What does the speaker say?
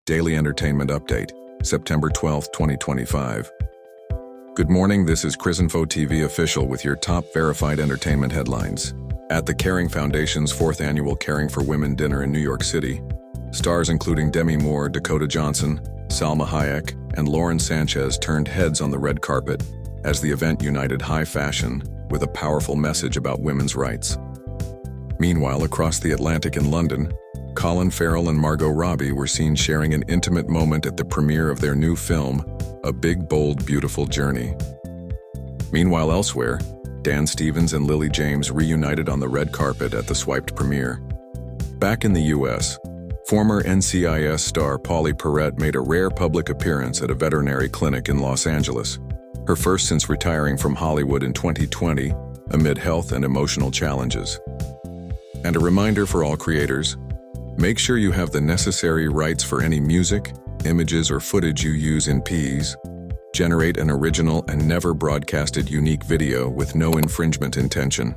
Daily Entertainment Update, September 12, 2025. Good morning, this is KrisinfoTVOfficial with your top verified entertainment headlines. At the Kering Foundation's 4th annual Caring for Women dinner in New York City, stars including Demi Moore, Dakota Johnson, Salma Hayek, and Lauren Sanchez turned heads on the red carpet as the event united high fashion with a powerful message about women's rights. Meanwhile, across the Atlantic in London, Colin, Farrell, and Margot Robbie were seen sharing an intimate moment at the premiere of their new film, A Big, Bold, Beautiful Journey. Meanwhile, elsewhere, Dan Stevens and Lily James reunited on the red carpet at the swiped premiere. Back in the US, former NCIS star Pauley Perrette made a rare public appearance at a veterinary clinic in Los Angeles, her first since retiring from Hollywood in 2020 amid health and emotional challenges. And a reminder for all creators, make sure you have the necessary rights for any music, images, or footage you use in Ps. Generate an original and never broadcasted unique video with no infringement intention.